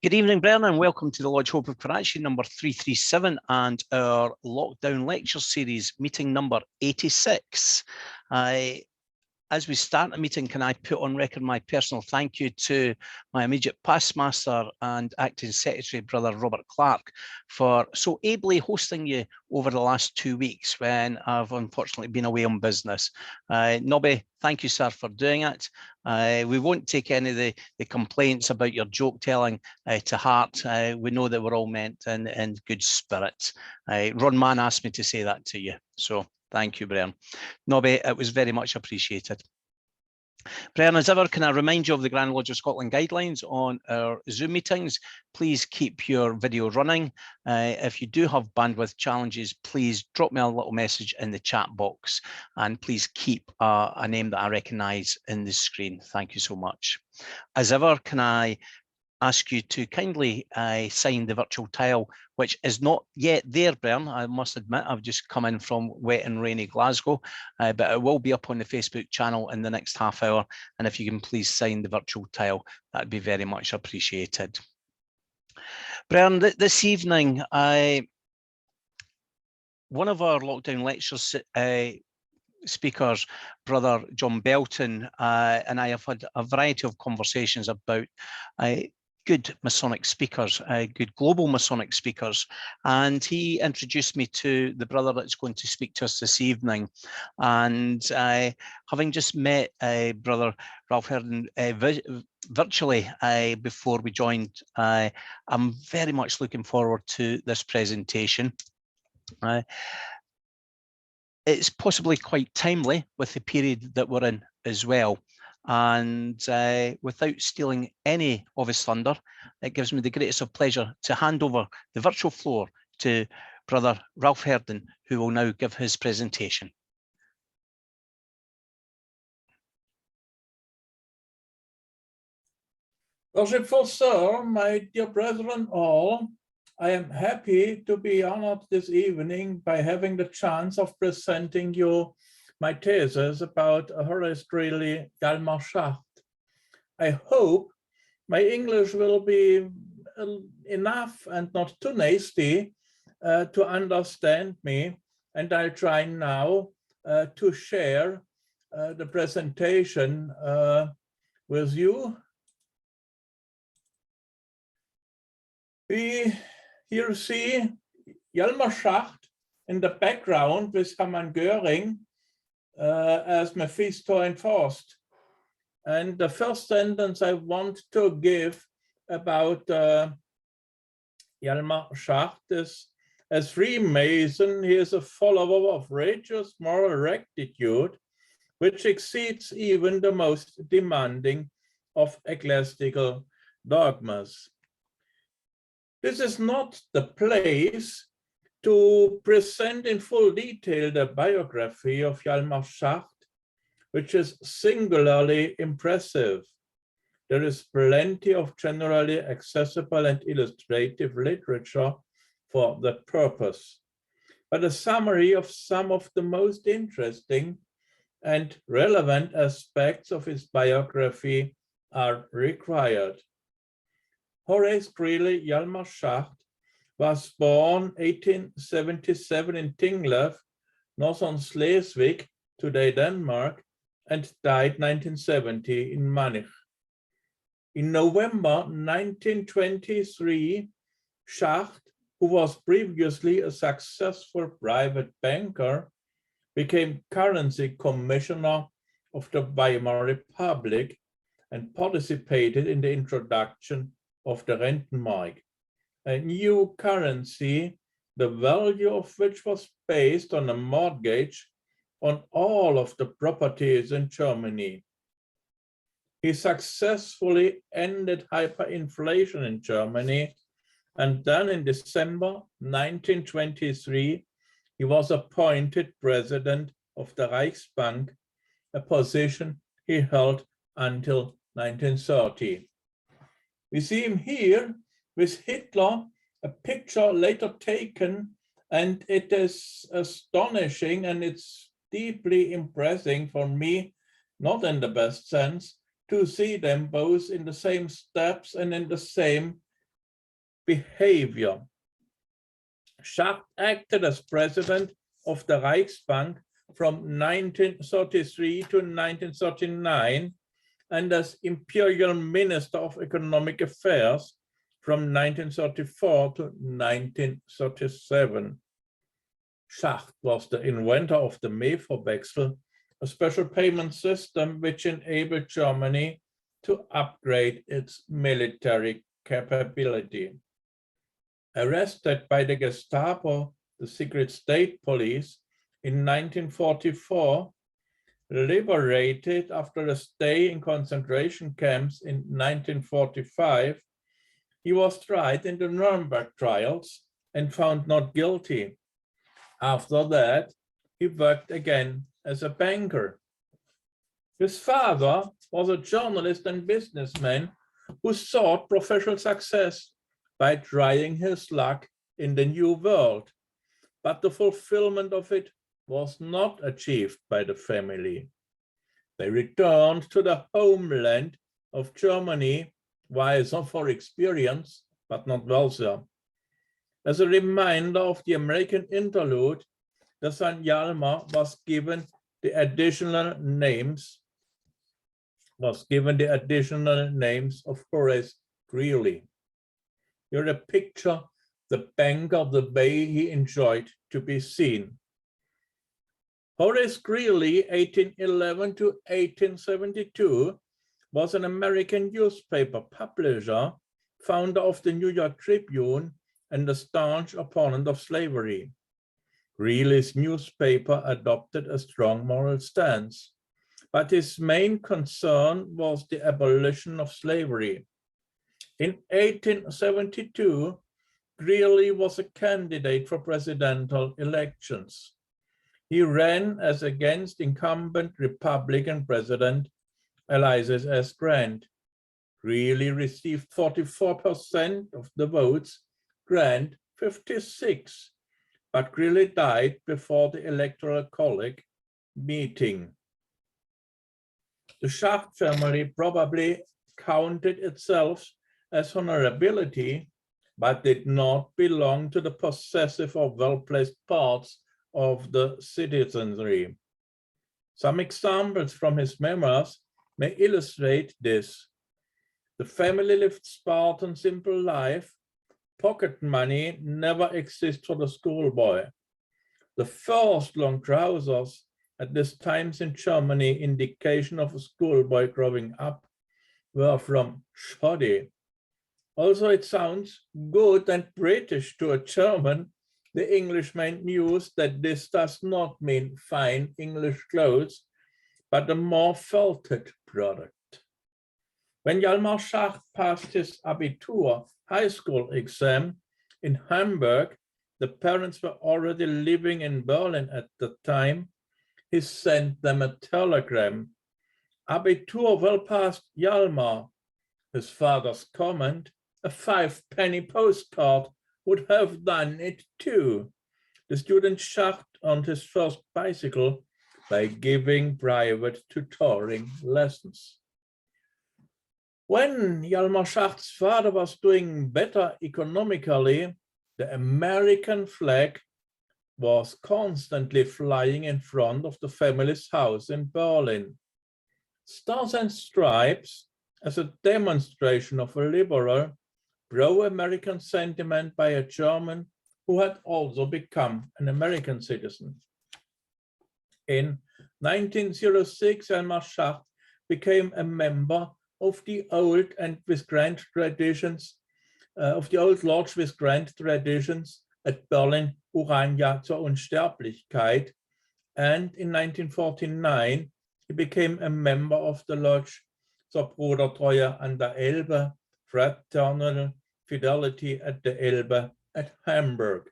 Good evening, Bernd, and welcome to the Lodge Hope of Karachi number 337 and our lockdown lecture series, meeting number 86. As we start the meeting, can I put on record my personal thank you to my immediate past master and acting secretary, Brother Robert Clark, for so ably hosting you over the last 2 weeks when I've unfortunately been away on business. Nobby, thank you, sir, for doing it. We won't take any of the complaints about your joke telling to heart. We know that we're all meant in good spirits. Ron Mann asked me to say that to you, so thank you, Bernd. Nobby, it was very much appreciated. Bernd, as ever, can I remind you of the Grand Lodge of Scotland guidelines on our Zoom meetings? Please keep your video running. If you do have bandwidth challenges, please drop me a little message in the chat box, and please keep a name that I recognise in the screen. Thank you so much. As ever, can I ask you to kindly sign the virtual tile, which is not yet there, Bernd. I must admit, I've just come in from wet and rainy Glasgow, but it will be up on the Facebook channel in the next half hour. And if you can please sign the virtual tile, that'd be very much appreciated. Bernd, this evening, one of our lockdown lectures speakers, Brother John Belton, and I have had a variety of conversations about good Masonic speakers, good global Masonic speakers, and he introduced me to the brother that's going to speak to us this evening. And having just met Brother Ralf Herden virtually before we joined, I'm very much looking forward to this presentation. It's possibly quite timely with the period that we're in as well. And without stealing any of his thunder, it gives me the greatest of pleasure to hand over the virtual floor to Brother Ralf Herden, who will now give his presentation. Worshipful Sir, my dear brethren all, I am happy to be honored this evening by having the chance of presenting you my thesis about Horace Greeley, Hjalmar Schacht. I hope my English will be enough and not too nasty to understand me, and I'll try now to share the presentation with you. We here see Hjalmar Schacht in the background with Hermann Göring as Mephisto and Faust. And the first sentence I want to give about Hjalmar Schacht is, as Freemason, he is a follower of righteous moral rectitude, which exceeds even the most demanding of ecclesiastical dogmas. This is not the place to present in full detail the biography of Hjalmar Schacht, which is singularly impressive. There is plenty of generally accessible and illustrative literature for that purpose, but a summary of some of the most interesting and relevant aspects of his biography are required. Horace Greeley Hjalmar Schacht was born 1877 in Tinglev, northern Schleswig, today Denmark, and died 1970 in Munich. In November 1923, Schacht, who was previously a successful private banker, became currency commissioner of the Weimar Republic and participated in the introduction of the Rentenmark, a new currency, the value of which was based on a mortgage on all of the properties in Germany. He successfully ended hyperinflation in Germany, and then in December 1923, he was appointed president of the Reichsbank, a position he held until 1930. We see him here with Hitler, a picture later taken, and it is astonishing and it's deeply impressing for me, not in the best sense, to see them both in the same steps and in the same behavior. Schacht acted as president of the Reichsbank from 1933 to 1939 and as Imperial Minister of Economic Affairs from 1934 to 1937. Schacht was the inventor of the Mehrvorwechsel, a special payment system which enabled Germany to upgrade its military capability. Arrested by the Gestapo, the secret state police, in 1944, liberated after a stay in concentration camps in 1945, he was tried in the Nuremberg trials and found not guilty. After that, he worked again as a banker. His father was a journalist and businessman who sought professional success by trying his luck in the New World, but the fulfillment of it was not achieved by the family. They returned to the homeland of Germany, wiser for experience, but not wealthier. As a reminder of the American interlude, the son Hjalmar was given the additional names of Horace Greeley. Here a picture, the banker, the way he enjoyed to be seen. Horace Greeley, 1811 to 1872, was an American newspaper publisher, founder of the New York Tribune, and a staunch opponent of slavery. Greeley's newspaper adopted a strong moral stance, but his main concern was the abolition of slavery. In 1872, Greeley was a candidate for presidential elections. He ran as against incumbent Republican President Ulysses S. Grant. Greeley received 44% of the votes, Grant 56%, but Greeley died before the Electoral College meeting. The Schacht family probably counted itself as honorability, but did not belong to the possessive or well-placed parts of the citizenry. Some examples from his memoirs may illustrate this. The family lived Spartan, simple life. Pocket money never exists for the schoolboy. The first long trousers at this time in Germany, indication of a schoolboy growing up, were from shoddy. Also, it sounds good and British to a German. The Englishman knew that this does not mean fine English clothes, but a more felted product. When Hjalmar Schacht passed his Abitur high school exam in Hamburg, the parents were already living in Berlin at the time. He sent them a telegram. Abitur well passed, Hjalmar. His father's comment, a 5-penny postcard would have done it too. The student Schacht earned his first bicycle by giving private tutoring lessons. When Hjalmar Schacht's father was doing better economically, the American flag was constantly flying in front of the family's house in Berlin. Stars and Stripes, as a demonstration of a liberal, pro-American sentiment by a German who had also become an American citizen. In 1906, Hjalmar Schacht became a member of the old and with grand traditions, of the old lodge with grand traditions at Berlin Urania zur Unsterblichkeit, and in 1949 he became a member of the lodge zur Brudertreue an der Elbe, Fraternal Fidelity at the Elbe at Hamburg.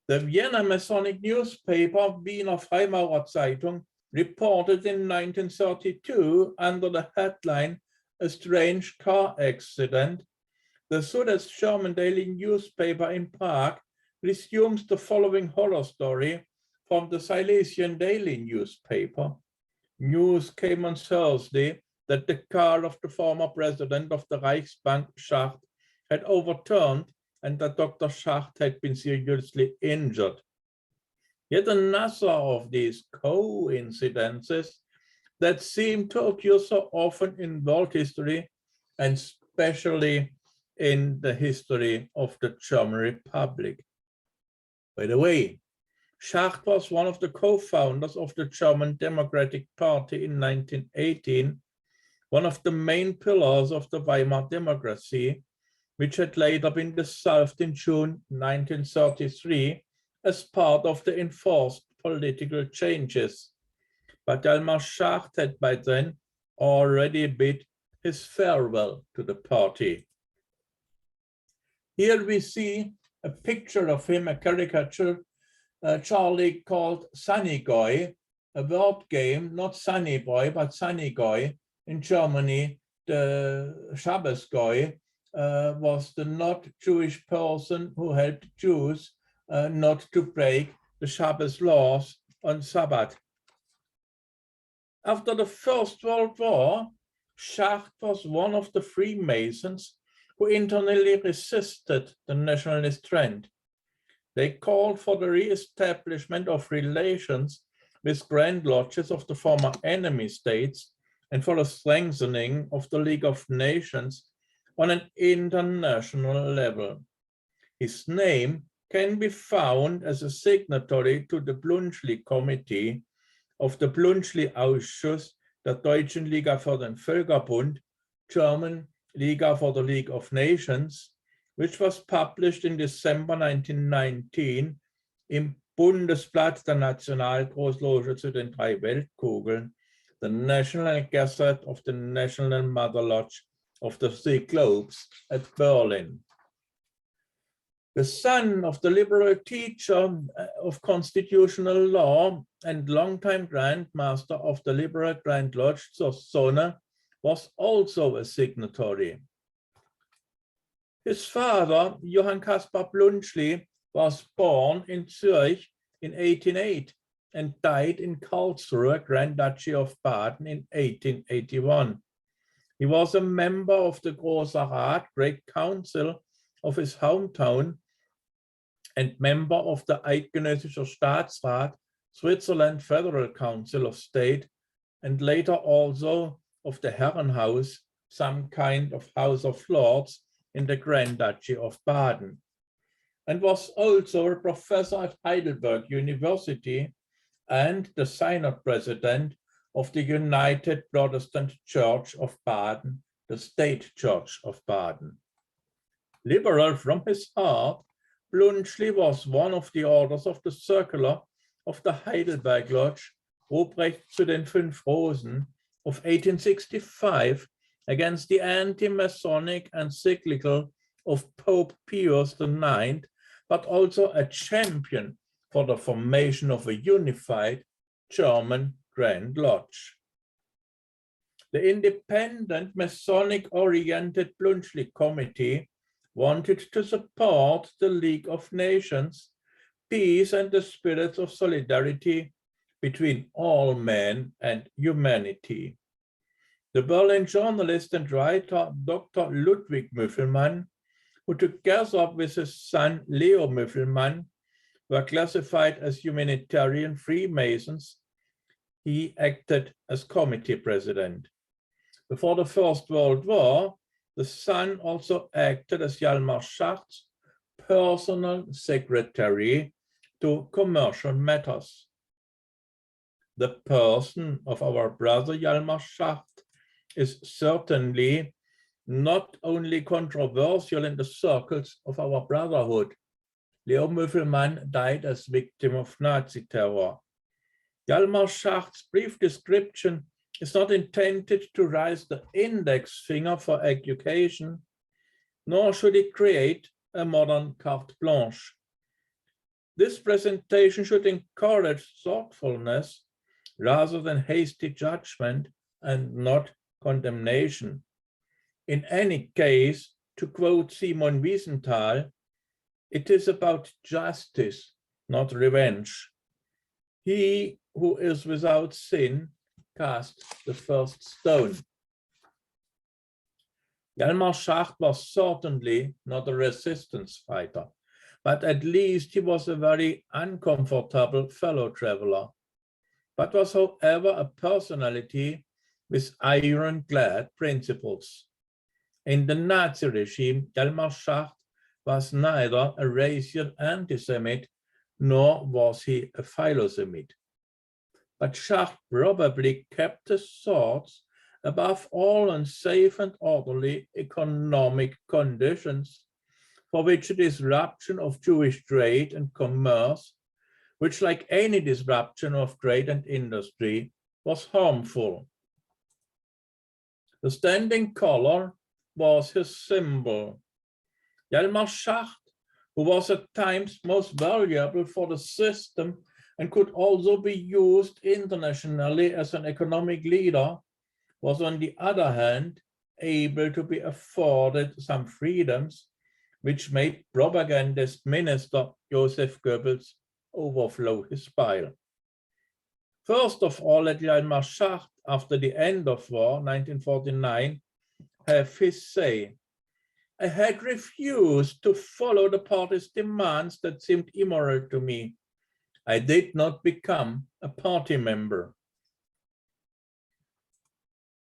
The Vienna Masonic newspaper Wiener Freimaurer-Zeitung reported in 1932 under the headline "A Strange Car Accident." The Sudets German daily newspaper in Prague resumes the following horror story from the Silesian daily newspaper. News came on Thursday that the car of the former president of the Reichsbank, Schacht, had overturned and that Dr. Schacht had been seriously injured. Yet another of these coincidences that seem to occur so often in world history, and especially in the history of the German Republic. By the way, Schacht was one of the co-founders of the German Democratic Party in 1918, one of the main pillars of the Weimar democracy, which had later been dissolved in June 1933 as part of the enforced political changes. But Hjalmar Schacht had by then already bid his farewell to the party. Here we see a picture of him, a caricature Charlie called Sunny Guy, a word game, not Sunny Boy, but Sunny Guy. In Germany, the Shabbos Guy was the not Jewish person who helped Jews not to break the Shabbos laws on Sabbath. After the First World War, Schacht was one of the Freemasons who internally resisted the nationalist trend. They called for the re-establishment of relations with Grand Lodges of the former enemy states and for the strengthening of the League of Nations on an international level. His name can be found as a signatory to the Bluntschli Committee of the Bluntschli-Ausschuss der Deutschen Liga für den Völkerbund, German Liga for the League of Nations, which was published in December 1919 im Bundesblatt der Nationalgroßloge zu den drei Weltkugeln, the National Gazette of the National Mother Lodge of the Three Globes at Berlin. The son of the liberal teacher of constitutional law and longtime Grandmaster of the Liberal Grand Lodge, zur Sonne, was also a signatory. His father, Johann Caspar Bluntschli, was born in Zurich in 1808 and died in Karlsruhe, Grand Duchy of Baden, in 1881. He was a member of the Großer Rat, Great Council of his hometown, and member of the Eidgenössischer Staatsrat, Switzerland Federal Council of State, and later also of the Herrenhaus, some kind of House of Lords in the Grand Duchy of Baden, and was also a professor at Heidelberg University and the Synod President of the United Protestant Church of Baden, the State Church of Baden. Liberal from his heart, Bluntschli was one of the orders of the Circular of the Heidelberg Lodge, Ruprecht zu den Fünf Rosen, of 1865 against the anti-Masonic encyclical of Pope Pius IX, but also a champion for the formation of a unified German Grand Lodge. The independent Masonic-oriented Bluntschli Committee wanted to support the League of Nations, peace, and the spirits of solidarity between all men and humanity. The Berlin journalist and writer Dr. Ludwig Müffelmann, who together with his son Leo Müffelmann were classified as humanitarian Freemasons, he acted as committee president. Before the First World War, the son also acted as Hjalmar Schacht's personal secretary to commercial matters. The person of our brother Hjalmar Schacht is certainly not only controversial in the circles of our brotherhood. Leo Müffelmann died as victim of Nazi terror. Hjalmar Schacht's brief description is not intended to raise the index finger for education, nor should it create a modern carte blanche. This presentation should encourage thoughtfulness rather than hasty judgment and not condemnation. In any case, to quote Simon Wiesenthal, it is about justice, not revenge. He who is without sin cast the first stone. Hjalmar Schacht was certainly not a resistance fighter, but at least he was a very uncomfortable fellow traveler, but was, however, a personality with ironclad principles. In the Nazi regime, Hjalmar Schacht was neither a racial anti-Semite nor was he a Philosemite. But Schacht probably kept his thoughts above all on safe and orderly economic conditions, for which a disruption of Jewish trade and commerce, which, like any disruption of trade and industry, was harmful. The standing color was his symbol. Hjalmar Schacht, who was at times most valuable for the system and could also be used internationally as an economic leader, was on the other hand able to be afforded some freedoms which made propagandist minister Joseph Goebbels overflow his bile. First of all, let Hjalmar Schacht, after the end of war, 1949, have his say. I had refused to follow the party's demands that seemed immoral to me. I did not become a party member.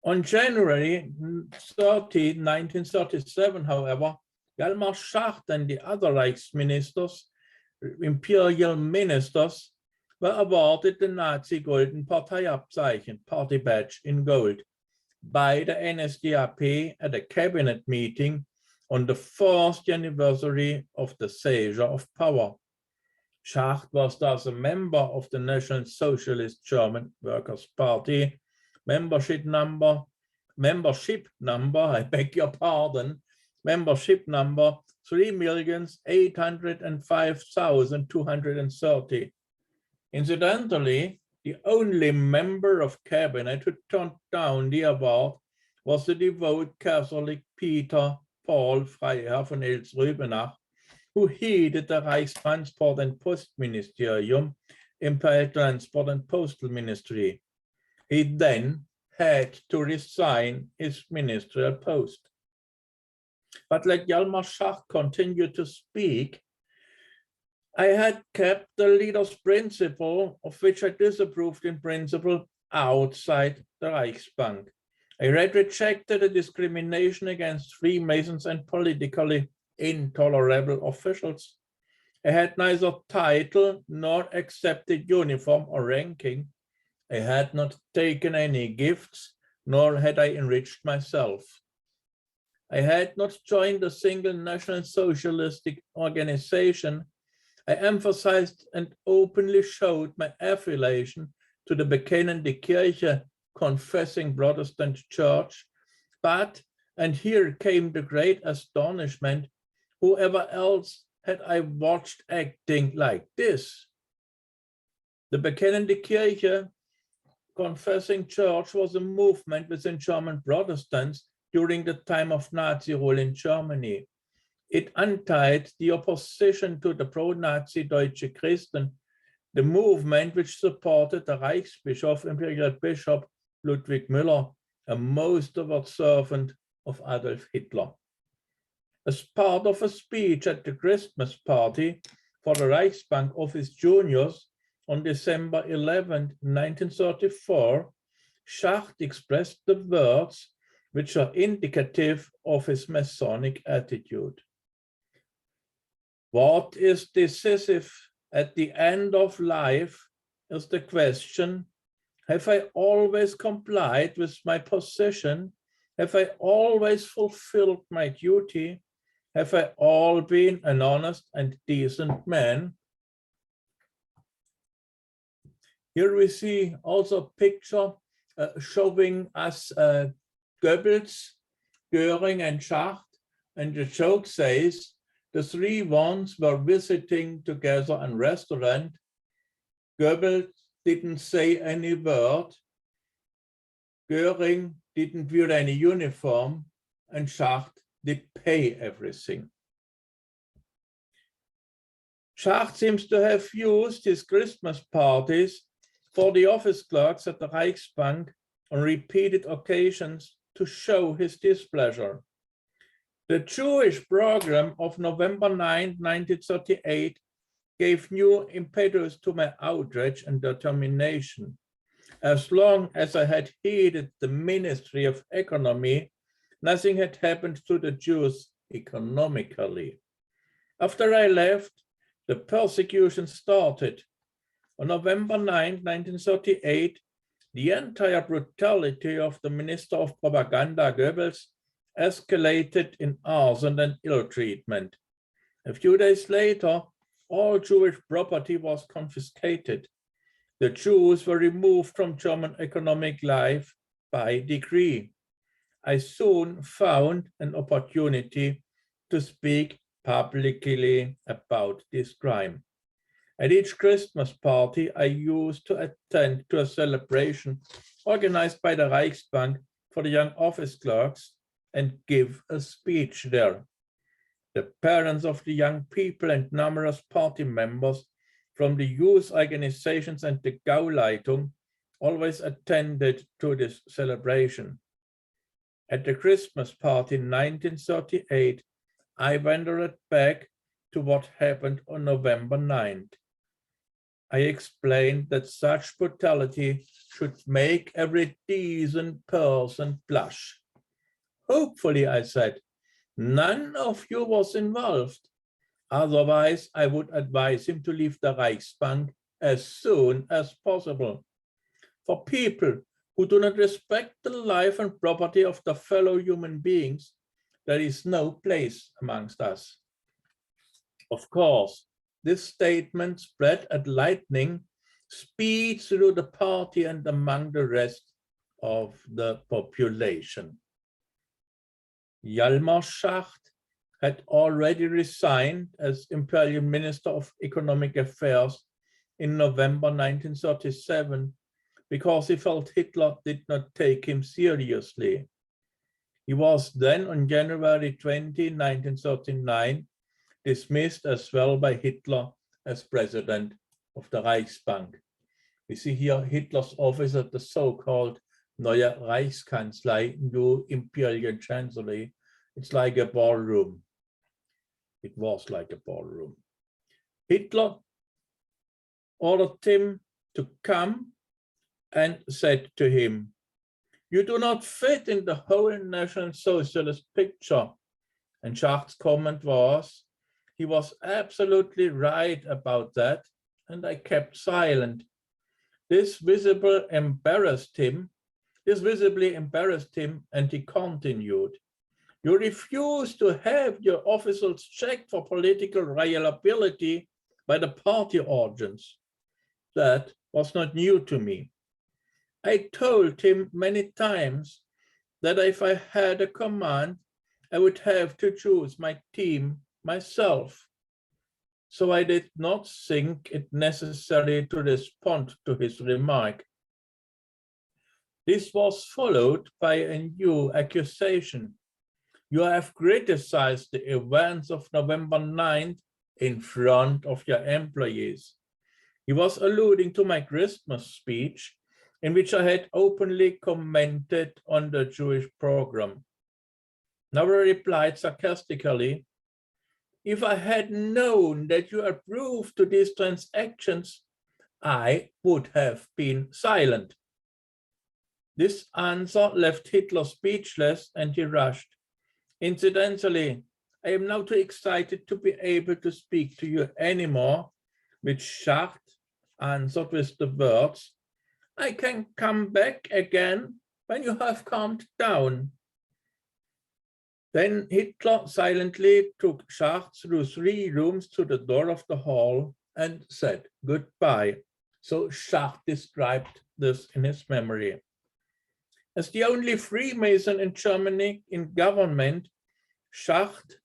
On January 30, 1937, however, Hjalmar Schacht and the other Reichsministers, imperial ministers, were awarded the Nazi Golden Parteiabzeichen, party badge in gold, by the NSDAP at a cabinet meeting on the 4th anniversary of the seizure of power. Schacht was thus a member of the National Socialist German Workers' Party. Membership number, I beg your pardon, membership number 3,805,230. Incidentally, the only member of cabinet who turned down the award was the devout Catholic Peter Paul Freiherr von Eltz-Rübenach, who headed the Reichstransport and Postministerium, Imperial Transport and Postal Ministry. He then had to resign his ministerial post. But let Hjalmar Schacht continue to speak. I had kept the leader's principle, of which I disapproved in principle, outside the Reichsbank. I had rejected the discrimination against Freemasons and politically intolerable officials. I had neither title nor accepted uniform or ranking. I had not taken any gifts, nor had I enriched myself. I had not joined a single National Socialistic organization. I emphasized and openly showed my affiliation to the Bekennende Kirche, confessing Protestant church, but, and here came the great astonishment, whoever else had I watched acting like this? The Bekennende Kirche, confessing church, was a movement within German Protestants during the time of Nazi rule in Germany. It untied the opposition to the pro-Nazi Deutsche Christen, the movement which supported the Reichsbischof, Imperial Bishop Ludwig Müller, a most devout servant of Adolf Hitler. As part of a speech at the Christmas party for the Reichsbank office juniors on December 11, 1934, Schacht expressed the words which are indicative of his Masonic attitude. What is decisive at the end of life is the question, have I always complied with my position? Have I always fulfilled my duty? Have I all been an honest and decent man? Here we see also a picture showing us Goebbels, Göring and Schacht, and the joke says the three ones were visiting together in a restaurant. Goebbels didn't say any word, Göring didn't wear any uniform, and Schacht did pay everything. Schacht seems to have used his Christmas parties for the office clerks at the Reichsbank on repeated occasions to show his displeasure. The Jewish program of November 9, 1938 gave new impetus to my outrage and determination. As long as I had heeded the Ministry of Economy, nothing had happened to the Jews economically. After I left, the persecution started. On November 9, 1938, the entire brutality of the Minister of Propaganda, Goebbels, escalated in arson and ill-treatment. A few days later, all Jewish property was confiscated. The Jews were removed from German economic life by decree. I soon found an opportunity to speak publicly about this crime. At each Christmas party, I used to attend to a celebration organized by the Reichsbank for the young office clerks and give a speech there. The parents of the young people and numerous party members from the youth organizations and the Gauleitung always attended to this celebration. At the Christmas party in 1938, I wandered back to what happened on November 9th. I explained that such brutality should make every decent person blush. Hopefully, I said, none of you was involved. Otherwise, I would advise him to leave the Reichsbank as soon as possible. For people who do not respect the life and property of their fellow human beings, there is no place amongst us. Of course, this statement spread at lightning speed through the party and among the rest of the population. Hjalmar Schacht had already resigned as Imperial Minister of Economic Affairs in November 1937 because he felt Hitler did not take him seriously. He was then, on January 20, 1939, dismissed as well by Hitler as president of the Reichsbank. We see here Hitler's office at the so-called Neue Reichskanzlei, New Imperial Chancellery. It's like a ballroom. It was like a ballroom. Hitler ordered him to come and said to him, "You do not fit in the whole National Socialist picture." And Schacht's comment was, he was absolutely right about that, and I kept silent. This visibly embarrassed him, and he continued, "You refuse to have your officials checked for political reliability by the party organs. That was not new to me. I told him many times that if I had a command, I would have to choose my team myself. So I did not think it necessary to respond to his remark." This was followed by a new accusation. "You have criticized the events of November 9th in front of your employees." He was alluding to my Christmas speech, in which I had openly commented on the Jewish program. Now I replied sarcastically, "If I had known that you approved to these transactions, I would have been silent." This answer left Hitler speechless, and he rushed. "Incidentally, I am now too excited to be able to speak to you anymore," which Schacht answered with the words, "I can come back again when you have calmed down." Then Hitler silently took Schacht through 3 rooms to the door of the hall and said goodbye. So Schacht described this in his memory. As the only Freemason in Germany in government, Schacht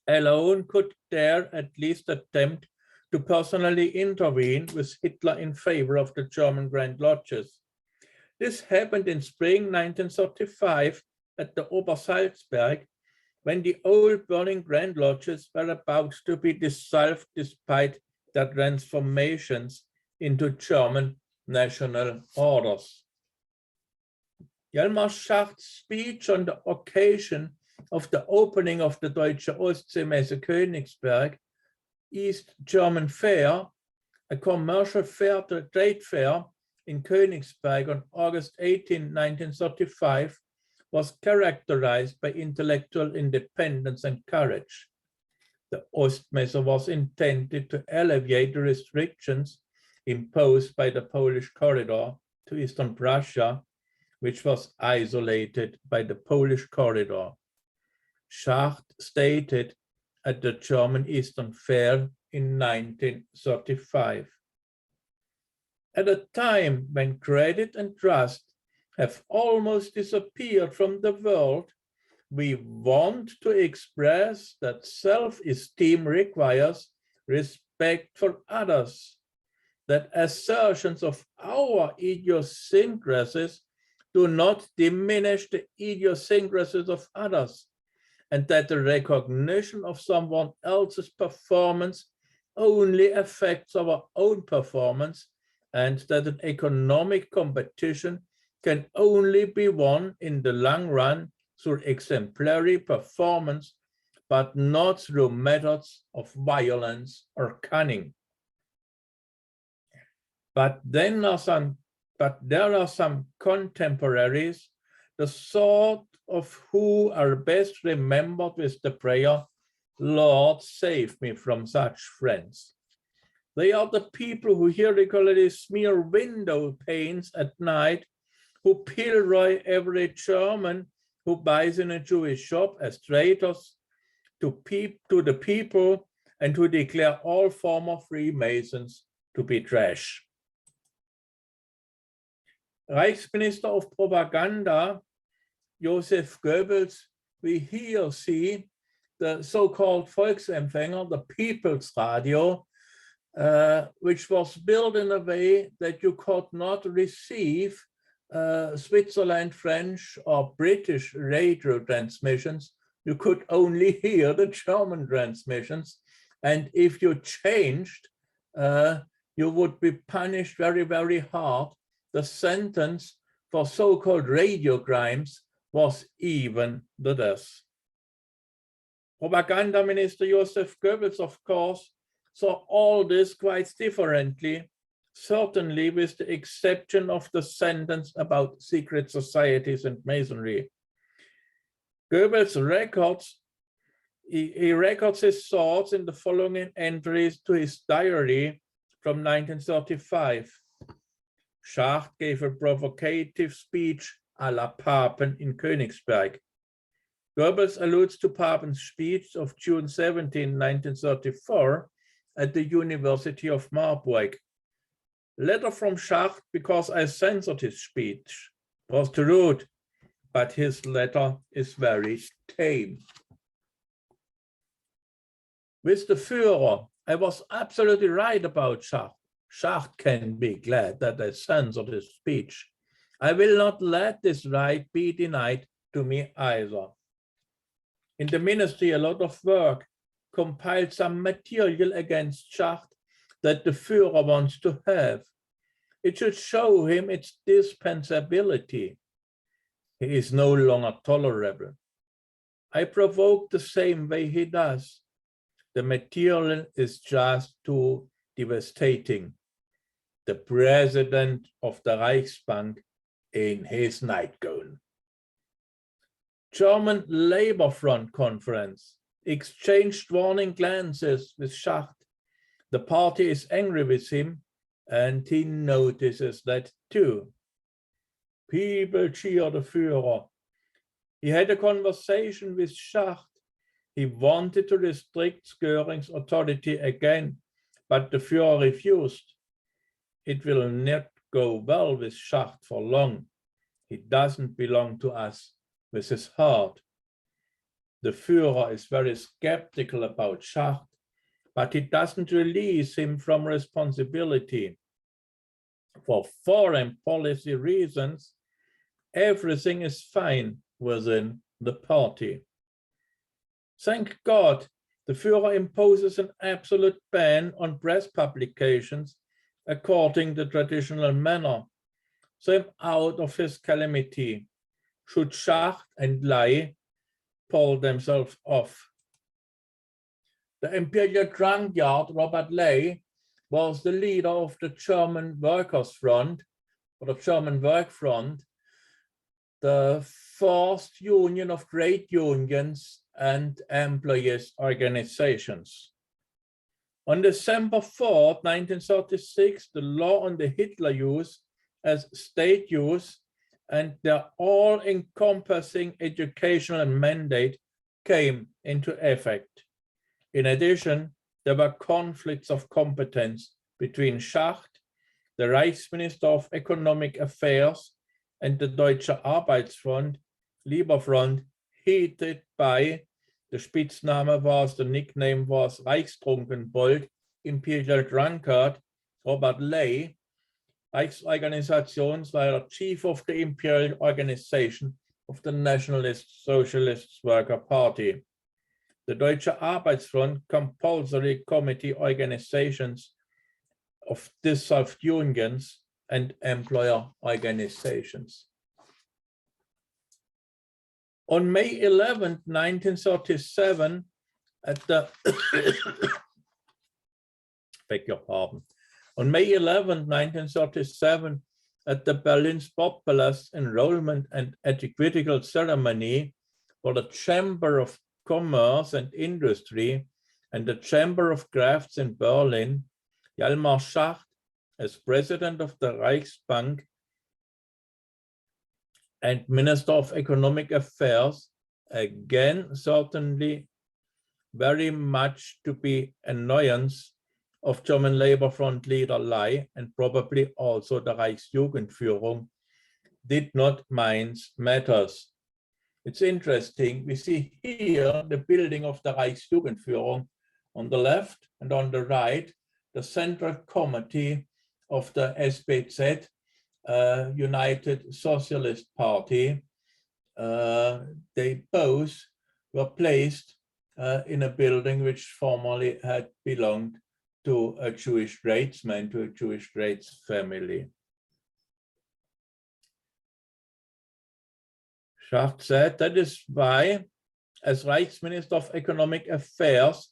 alone could dare at least attempt to personally intervene with Hitler in favor of the German Grand Lodges. This happened in spring 1935 at the Obersalzberg, when the old burning Grand Lodges were about to be dissolved despite their transformations into German national orders. Hjalmar Schacht's speech on the occasion of the opening of the Deutsche Ostseemesse Königsberg, East German Fair, a commercial fair, trade fair in Königsberg on August 18, 1935, was characterized by intellectual independence and courage. The Ostmesse was intended to alleviate the restrictions imposed by the Polish corridor to Eastern Prussia, which was isolated by the Polish corridor. Schacht stated at the German Eastern Fair in 1935. At a time when credit and trust have almost disappeared from the world, we want to express that self-esteem requires respect for others, that assertions of our idiosyncrasies do not diminish the idiosyncrasies of others, and that the recognition of someone else's performance only affects our own performance, and that an economic competition can only be won in the long run through exemplary performance, but not through methods of violence or cunning. But there are some contemporaries, the sort of who are best remembered with the prayer, "Lord, save me from such friends." They are the people who regularly smear window panes at night, who pillory every German who buys in a Jewish shop as traitors to the people, and who declare all former Freemasons to be trash. Reichsminister of Propaganda, Joseph Goebbels, we here see the so-called Volksempfänger, the People's Radio, which was built in a way that you could not receive Switzerland, French, or British radio transmissions. You could only hear the German transmissions. And if you changed, you would be punished very, very hard. The sentence for so-called radio crimes was even the death. Propaganda Minister Joseph Goebbels, of course, saw all this quite differently, certainly with the exception of the sentence about secret societies and masonry. Goebbels he records his thoughts in the following entries to his diary from 1935. Schacht gave a provocative speech à la Papen in Königsberg. Goebbels alludes to Papen's speech of June 17, 1934 at the University of Marburg. Letter from Schacht, because I censored his speech, was too rude, but his letter is very tame. With the Führer, I was absolutely right about Schacht. Schacht can be glad that I censored his speech. I will not let this right be denied to me either. In the ministry, a lot of work compiled some material against Schacht that the Führer wants to have. It should show him its dispensability. He is no longer tolerable. I provoke the same way he does. The material is just too devastating. The president of the Reichsbank in his nightgown. German Labor Front Conference exchanged warning glances with Schacht. The party is angry with him, and he notices that too. People cheer the Führer. He had a conversation with Schacht. He wanted to restrict Göring's authority again, but the Führer refused. It will not go well with Schacht for long. He doesn't belong to us with his heart. The Führer is very skeptical about Schacht, but he doesn't release him from responsibility. For foreign policy reasons, everything is fine within the party. Thank God, the Führer imposes an absolute ban on press publications according to traditional manner. So I'm out of his calamity. Should Schacht and Lai pull themselves off. The imperial drunkard, Robert Ley, was the leader of the German Workers' Front, or the German Work Front, the first union of trade unions and employees organizations. On December 4th, 1936, the law on the Hitler use as state use and their all-encompassing educational mandate came into effect. In addition, there were conflicts of competence between Schacht, the Reichsminister of Economic Affairs, and the Deutsche Arbeitsfront, Lieberfront, headed by, the Spitzname was, the nickname was Reichstrunkenbold, Imperial Drunkard, Robert Ley, Reichsorganisationsleiter, chief of the Imperial Organization of the Nationalist Socialist Worker Party. The Deutsche Arbeitsfront compulsory committee organizations of dissolved unions and employer organizations. On May 11, 1937, at the beg your pardon. On May 11, 1937, at the Berlin Sportpalast enrollment and etiquettical ceremony for the Chamber of Commerce and Industry and the Chamber of Crafts in Berlin, Hjalmar Schacht, as president of the Reichsbank and Minister of Economic Affairs, again certainly very much to be annoyance of German Labor Front leader Ley and probably also the Reichsjugendführung, did not mind matters. It's interesting, we see here the building of the Reichsjugendführung on the left, and on the right, the Central Committee of the SPZ, United Socialist Party. They both were placed in a building which formerly had belonged to a Jewish tradesman, to a Jewish trades family. Schacht said, that is why, as Reichsminister of Economic Affairs,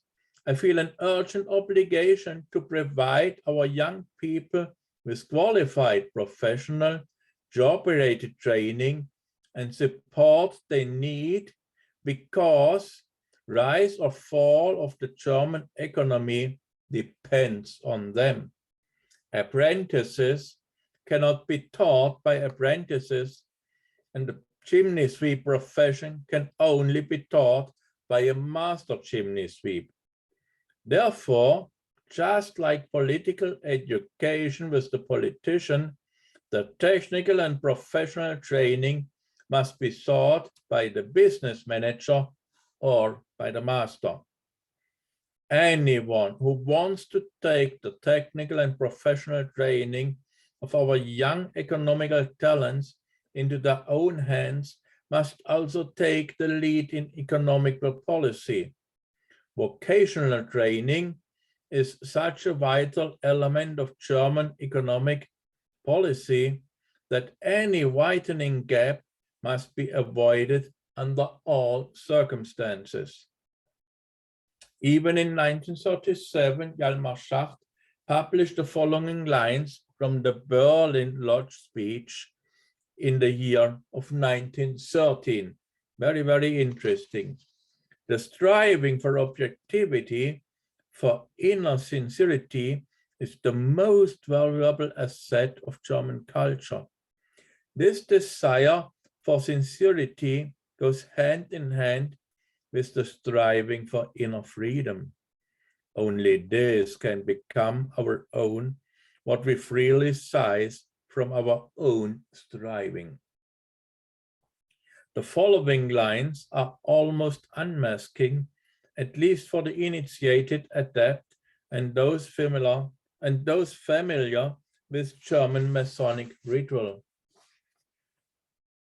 I feel an urgent obligation to provide our young people with qualified professional, job-related training and support they need, because rise or fall of the German economy depends on them. Apprentices cannot be taught by apprentices, and the chimney sweep profession can only be taught by a master chimney sweep. Therefore, just like political education with the politician, the technical and professional training must be sought by the business manager or by the master. Anyone who wants to take the technical and professional training of our young economical talents into their own hands must also take the lead in economical policy. Vocational training is such a vital element of German economic policy that any widening gap must be avoided under all circumstances. Even in 1937, Hjalmar Schacht published the following lines from the Berlin Lodge speech in the year of 1913. Very, very interesting. The striving for objectivity, for inner sincerity, is the most valuable asset of German culture. This desire for sincerity goes hand in hand with the striving for inner freedom. Only this can become our own, what we freely seize from our own striving. The following lines are almost unmasking, at least for the initiated, adept, and those familiar with German Masonic ritual.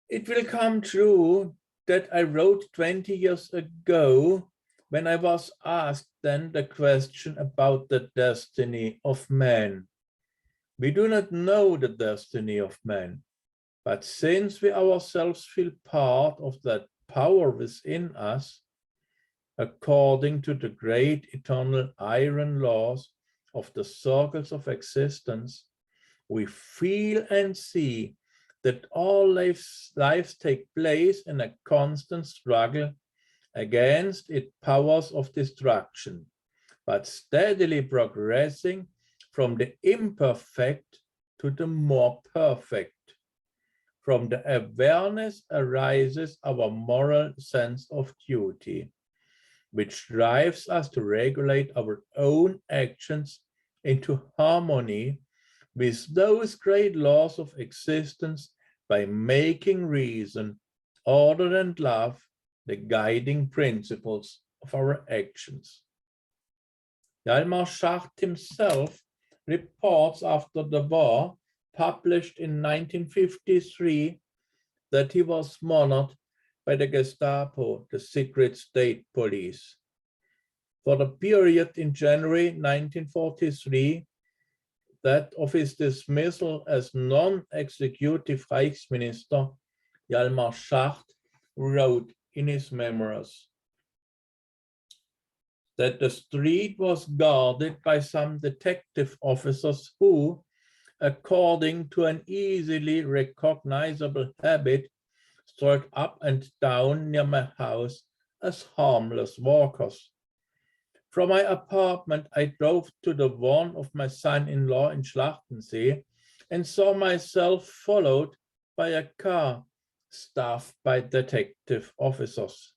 It will come true that I wrote 20 years ago when I was asked then the question about the destiny of man. We do not know the destiny of man, but since we ourselves feel part of that power within us, according to the great eternal iron laws of the circles of existence, we feel and see that all lives take place in a constant struggle against its powers of destruction, but steadily progressing from the imperfect to the more perfect. From the awareness arises our moral sense of duty, which drives us to regulate our own actions into harmony with those great laws of existence by making reason, order, and love the guiding principles of our actions. Hjalmar Schacht himself reports after the war, published in 1953, that he was monitored by the Gestapo, the secret state police. For the period in January 1943, that of his dismissal as non-executive Reichsminister, Hjalmar Schacht wrote in his memoirs that the street was guarded by some detective officers who, according to an easily recognizable habit, strolled up and down near my house as harmless walkers. From my apartment, I drove to the one of my son-in-law in Schlachtensee and saw myself followed by a car staffed by detective officers.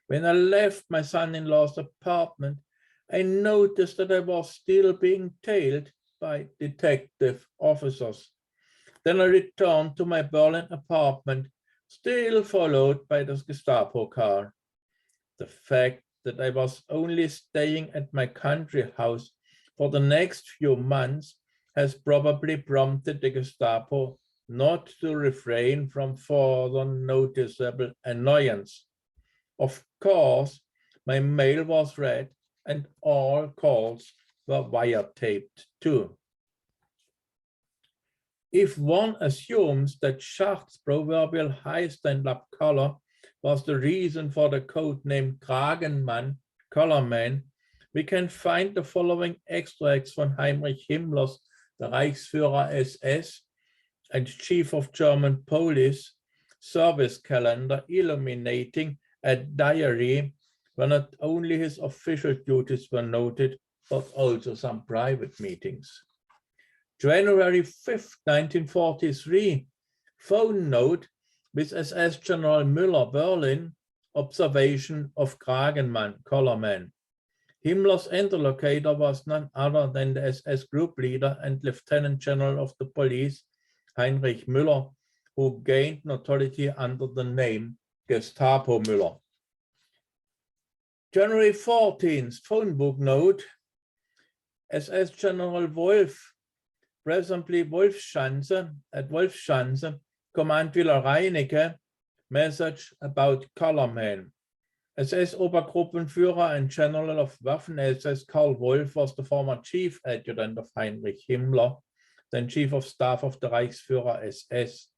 When I left my son-in-law's apartment, I noticed that I was still being tailed by detective officers. Then I returned to my Berlin apartment, still followed by the Gestapo car. The fact that I was only staying at my country house for the next few months has probably prompted the Gestapo not to refrain from further noticeable annoyance. Of course, my mail was read and all calls were wiretaped too. If one assumes that Schacht's proverbial high stand-up collar was the reason for the code name Kragenmann, Collarman, we can find the following extracts from Heinrich Himmler's the Reichsführer SS and Chief of German Police service calendar, illuminating a diary where not only his official duties were noted, but also some private meetings. January 5th, 1943, phone note with SS General Müller, Berlin, observation of Kragenmann, Collarman. Himmler's interlocutor was none other than the SS group leader and Lieutenant General of the Police, Heinrich Müller, who gained notoriety under the name Gestapo Müller. January 14th, phone book note, SS General Wolf, presently Wolfschanze, at Wolfschanze, Command Villa Reinecke, message about Collarman. SS Obergruppenführer and General of Waffen-SS Karl Wolf was the former chief adjutant of Heinrich Himmler, then chief of staff of the Reichsführer SS.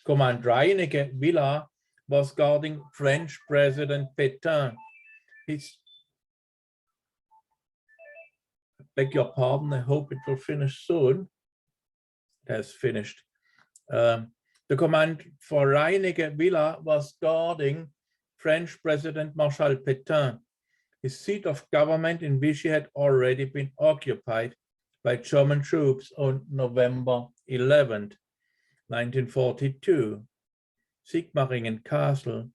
Command Reinecke Villa was guarding French President Pétain. I beg your pardon, I hope it will finish soon. It has finished. The command for Reinecke Villa was guarding French President Marshal Pétain, his seat of government in Vichy had already been occupied by German troops on November 11th, 1942. Sigmaringen Castle,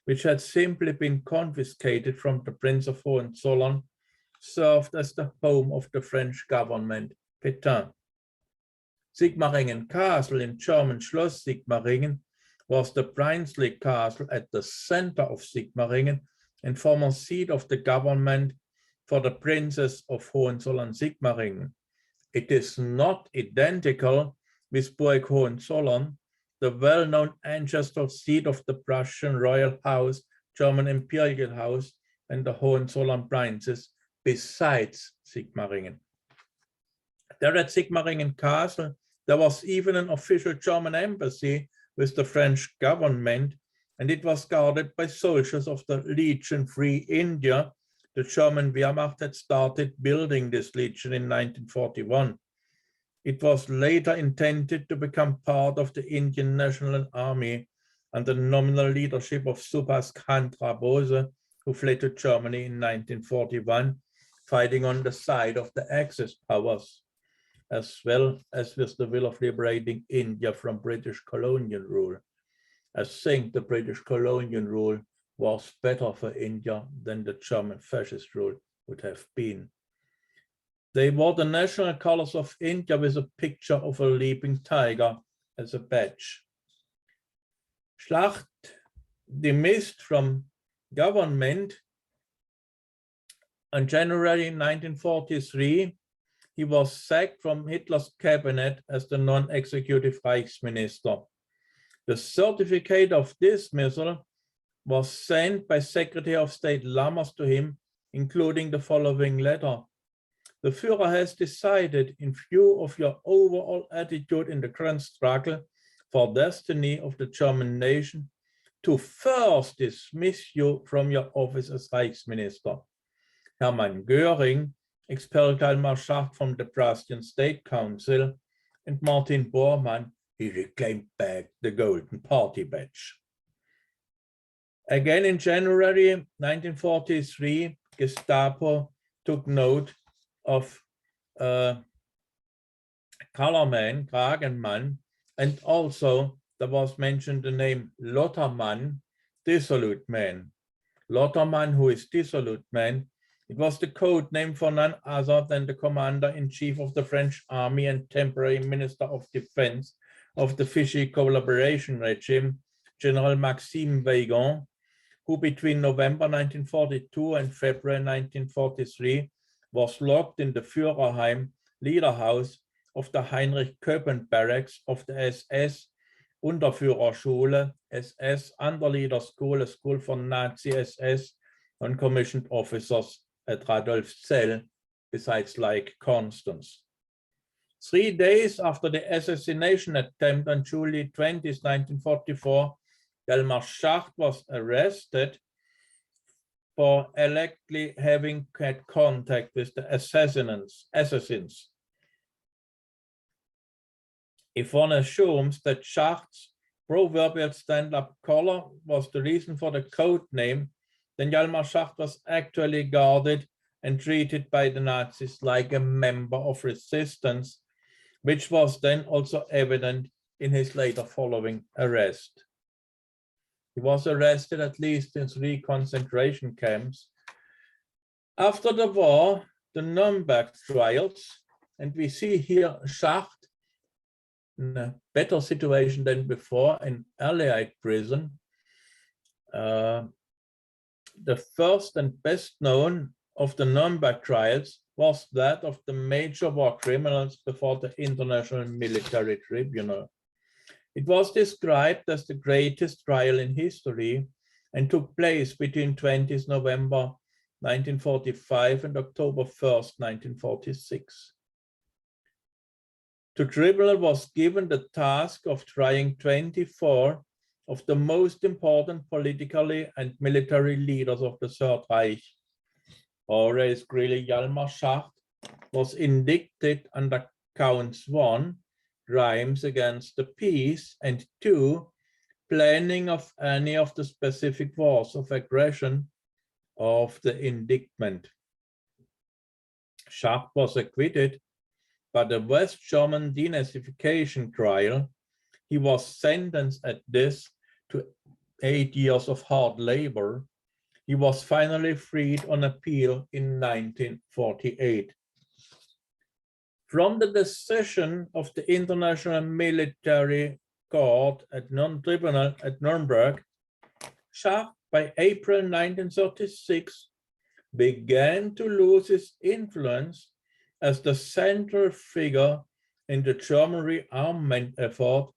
which had simply been confiscated from the Prince of Hohenzollern, served as the home of the French government, Pétain. Sigmaringen Castle, in German Schloss Sigmaringen, was the princely castle at the center of Sigmaringen and former seat of the government for the Princes of Hohenzollern-Sigmaringen. It is not identical with Burg Hohenzollern, the well-known ancestral seat of the Prussian royal house, German imperial house, and the Hohenzollern princes, besides Sigmaringen. There at Sigmaringen Castle, there was even an official German embassy with the French government and it was guarded by soldiers of the Legion Free India. The German Wehrmacht had started building this legion in 1941. It was later intended to become part of the Indian National Army under the nominal leadership of Subhas Chandra Bose, who fled to Germany in 1941, fighting on the side of the Axis powers, as well as with the will of liberating India from British colonial rule. I think the British colonial rule was better for India than the German fascist rule would have been. They wore the national colors of India with a picture of a leaping tiger as a badge. Schacht, dismissed from government in January 1943, he was sacked from Hitler's cabinet as the non-executive Reichsminister. The certificate of dismissal was sent by Secretary of State Lammers to him, including the following letter. The Führer has decided, in view of your overall attitude in the current struggle for destiny of the German nation, to first dismiss you from your office as Reichsminister. Hermann Göring expelled Hjalmar Schacht from the Prussian State Council, and Martin Bormann, he reclaimed back the Golden Party badge. Again in January 1943, Gestapo took note of Colorman, Kragenmann, and also there was mentioned the name Lottermann, dissolute man. Lottermann, who is dissolute man, it was the code name for none other than the commander-in-chief of the French army and temporary minister of defense of the Vichy collaboration regime, General Maxime Weygand, who between November 1942 and February 1943 was locked in the Führerheim Leaderhouse of the Heinrich Köppen barracks of the SS Unterführerschule, SS Underleader School, a school for Nazi SS non-commissioned officers at Radolfzell, besides Lake Constance. 3 days after the assassination attempt on July 20, 1944, Hjalmar Schacht was arrested for allegedly having had contact with the assassins. If one assumes that Schacht's proverbial stand-up collar was the reason for the code name, then Hjalmar Schacht was actually guarded and treated by the Nazis like a member of resistance, which was then also evident in his later following arrest. He was arrested at least in 3 concentration camps. After the war, the Nuremberg trials, and we see here Schacht in a better situation than before in Allied prison. The first and best known of the Nuremberg trials was that of the major war criminals before the International Military Tribunal. It was described as the greatest trial in history and took place between 20th November 1945 and October 1st, 1946. The tribunal was given the task of trying 24 of the most important politically and military leaders of the Third Reich. Horace Greeley Hjalmar Schacht was indicted under counts 1, crimes against the peace, and 2, planning of any of the specific wars of aggression of the indictment. Schacht was acquitted, but the West German denazification trial, he was sentenced at this to 8 years of hard labor. He was finally freed on appeal in 1948. From the decision of the International Military Court at Tribunal at Nuremberg, Schacht by April 1936 began to lose his influence as the central figure in the German rearmament effort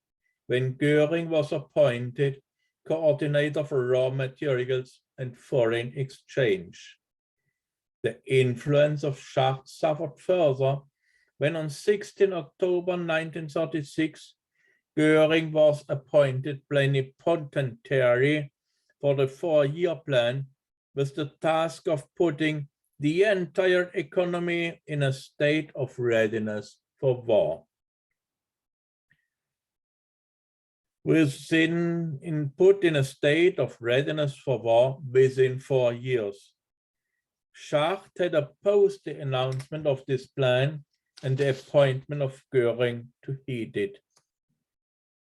when Göring was appointed coordinator for raw materials and foreign exchange. The influence of Schacht suffered further when on 16 October 1936, Göring was appointed plenipotentiary for the 4-year plan with the task of putting the entire economy in a state of readiness for war. Put in a state of readiness for war within 4 years. Schacht had opposed the announcement of this plan and the appointment of Göring to head it.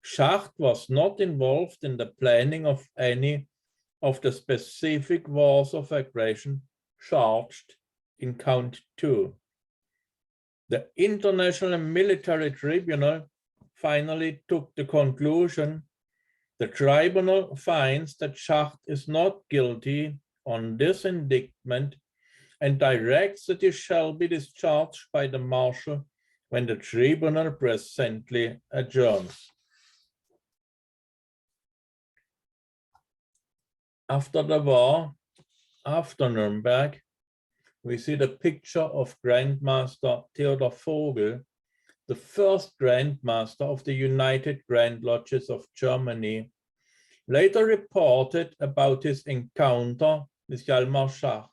Schacht was not involved in the planning of any of the specific wars of aggression charged in Count 2. The International Military Tribunal finally took the conclusion. The tribunal finds that Schacht is not guilty on this indictment and directs that he shall be discharged by the marshal when the tribunal presently adjourns. After the war, after Nuremberg, we see the picture of Grandmaster Theodor Vogel, the first Grandmaster of the United Grand Lodges of Germany, later reported about his encounter with Hjalmar Schacht.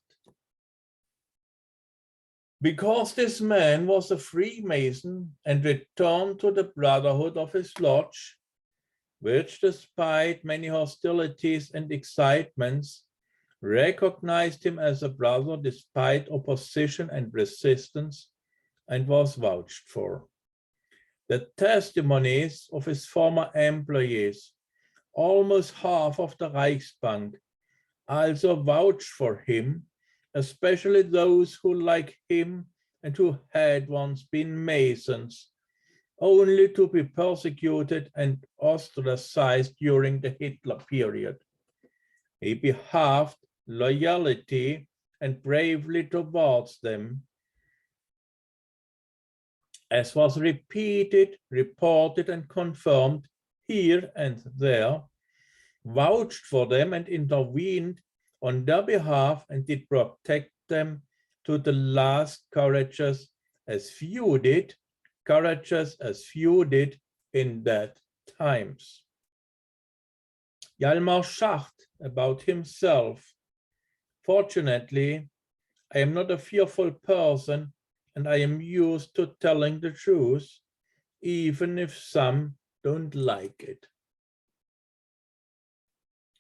Because this man was a Freemason and returned to the brotherhood of his lodge, which, despite many hostilities and excitements, recognized him as a brother despite opposition and resistance, and was vouched for. The testimonies of his former employees, almost half of the Reichsbank, also vouched for him, especially those who, like him and who had once been Masons, only to be persecuted and ostracized during the Hitler period. He behaved loyalty and bravely towards them, as was repeated, reported, and confirmed here and there, vouched for them and intervened on their behalf and did protect them to the last, courageous as few did in that times. Hjalmar Schacht about himself: fortunately, I am not a fearful person, and I am used to telling the truth, even if some don't like it.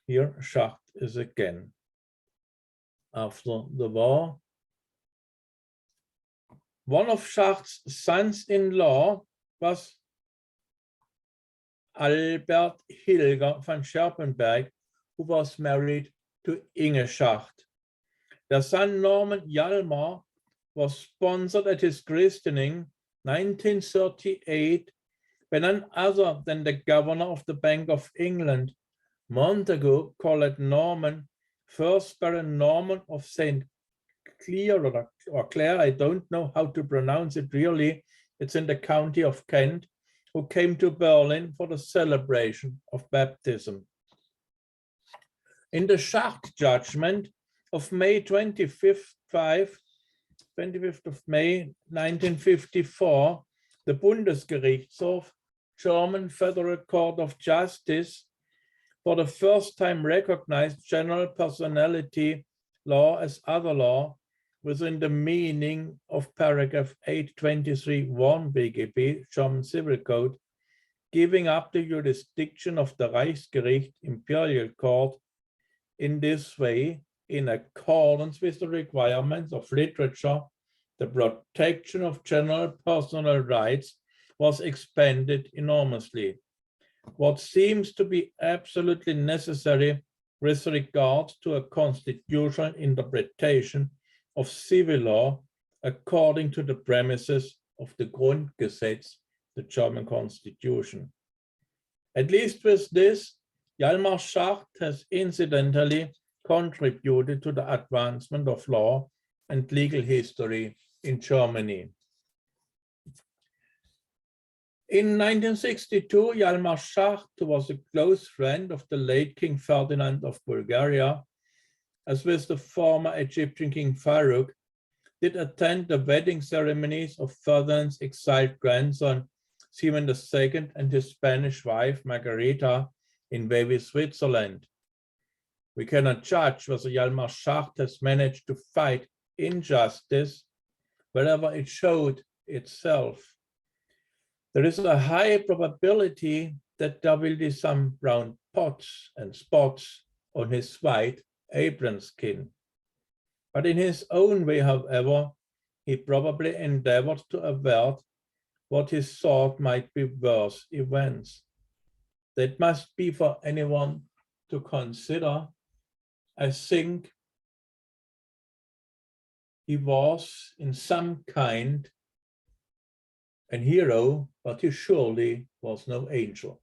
Here Schacht is again. After the war, one of Schacht's sons-in-law was Albert Hilger von Scherpenberg, who was married to Inge Schacht. Their son Norman Hjalmar was sponsored at his christening 1938 by none other than the governor of the Bank of England, Montagu, called Norman, first Baron Norman of St. Clair, or Clare, I don't know how to pronounce it really, it's in the county of Kent, who came to Berlin for the celebration of baptism. In the Schacht judgment of May 25th of May 1954, the Bundesgerichtshof, German Federal Court of Justice, for the first time recognized general personality law as other law within the meaning of paragraph 823(1) BGB, German Civil Code, giving up the jurisdiction of the Reichsgericht Imperial Court. In this way, in accordance with the requirements of literature, the protection of general personal rights was expanded enormously. What seems to be absolutely necessary with regard to a constitutional interpretation of civil law according to the premises of the Grundgesetz, the German Constitution. At least with this, Hjalmar Schacht has incidentally contributed to the advancement of law and legal history in Germany. In 1962, Hjalmar Schacht, who was a close friend of the late King Ferdinand of Bulgaria, as with the former Egyptian King Farouk, did attend the wedding ceremonies of Ferdinand's exiled grandson, Simon II, and his Spanish wife, Margarita, in Vevey, Switzerland. We cannot judge whether Hjalmar Schacht has managed to fight injustice wherever it showed itself. There is a high probability that there will be some brown spots and spots on his white apron skin. But in his own way, however, he probably endeavored to avert what he thought might be worse events. That must be for anyone to consider. I think he was in some kind a hero, but he surely was no angel.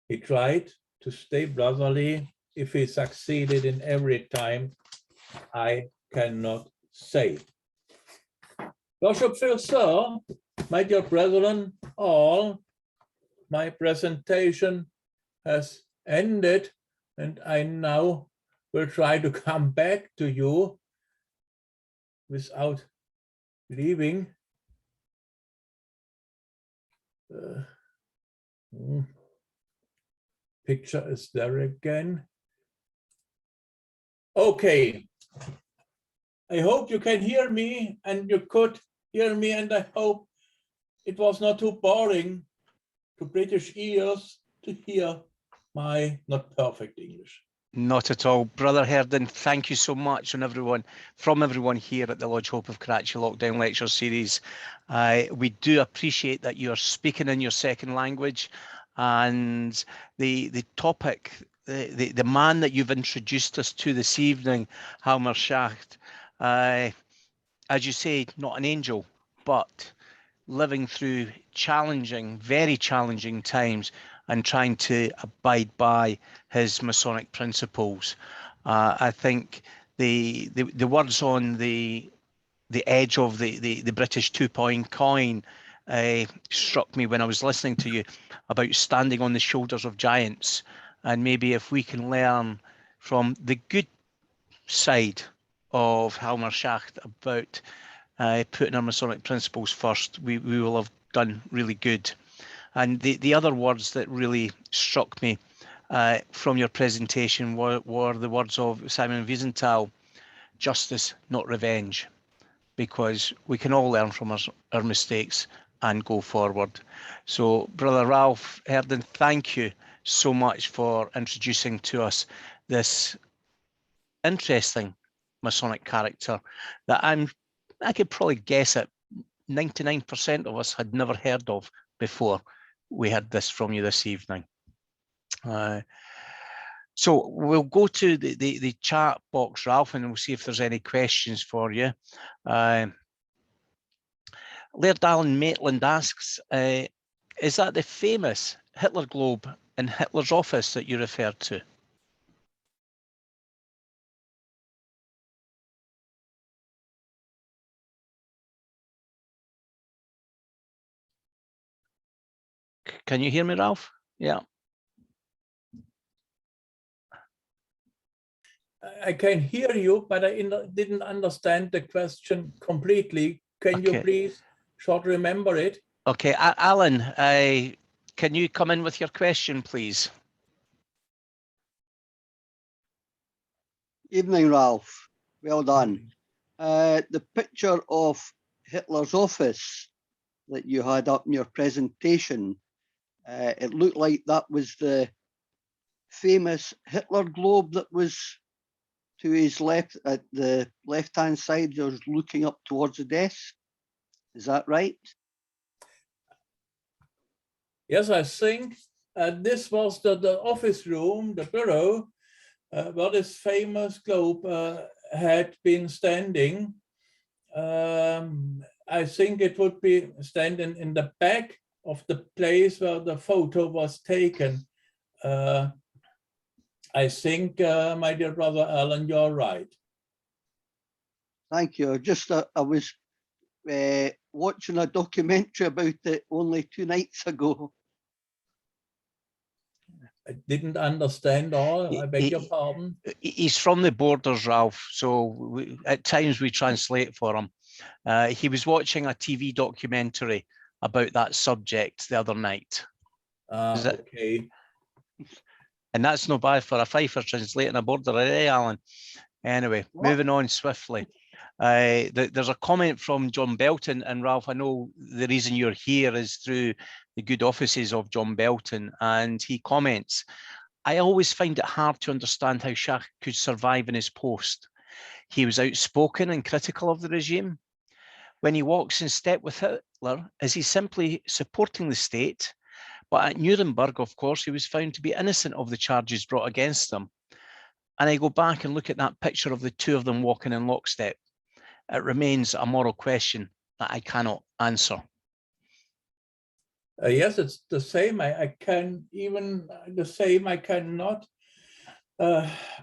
He tried to stay brotherly. If he succeeded in every time, I cannot say. Worshipful Sir, my dear brethren, all, my presentation has ended, and I now will try to come back to you without leaving. Picture is there again. Okay. I hope you can hear me, and you could hear me, and I hope it was not too boring to British ears to hear my not perfect English. Not at all. Brother Herden, thank you so much from everyone here at the Lodge Hope of Karachi Lockdown Lecture Series. We do appreciate that you're speaking in your second language, and the topic, the man that you've introduced us to this evening, Hjalmar Schacht, as you say, not an angel, but living through challenging, very challenging times and trying to abide by his Masonic principles. I think the words on the edge of the British 2-point coin struck me when I was listening to you about standing on the shoulders of giants. And maybe if we can learn from the good side of Hjalmar Schacht about putting our Masonic principles first, we will have done really good. And the other words that really struck me from your presentation were the words of Simon Wiesenthal: justice, not revenge, because we can all learn from our mistakes and go forward. So, Brother Ralf, Herden, thank you so much for introducing to us this interesting Masonic character that I could probably guess it, 99% of us had never heard of before we heard this from you this evening. So we'll go to the chat box, Ralf, and we'll see if there's any questions for you. Laird Alan Maitland asks, is that the famous Hitler globe in Hitler's office that you referred to? Can you hear me, Ralf? Yeah. I can hear you, but I didn't understand the question completely. Can you please short remember it? Okay, Alan, can you come in with your question, please? Evening, Ralf. Well done. The picture of Hitler's office that you had up in your presentation, it looked like that was the famous Hitler globe that was to his left, at the left-hand side, was looking up towards the desk. Is that right? Yes, I think this was the office room, the bureau, where this famous globe had been standing. I think it would be standing in the back of the place where the photo was taken. I think, my dear brother Alan, you're right. Thank you. I was watching a documentary about it only 2 nights ago. I didn't understand all. I beg your pardon. He's from the borders, Ralf, so at times we translate for him. He was watching a TV documentary about that subject the other night. Okay. And that's no bad for a Fifer translating a border, eh, Alan? Anyway, moving on swiftly. There's a comment from John Belton, and Ralph, I know the reason you're here is through the good offices of John Belton, and he comments, I always find it hard to understand how Schacht could survive in his post. He was outspoken and critical of the regime. When he walks in step with Hitler, is he simply supporting the state? But at Nuremberg, of course, he was found to be innocent of the charges brought against him. And I go back and look at that picture of the two of them walking in lockstep. It remains a moral question that I cannot answer. Yes, it's the same. I cannot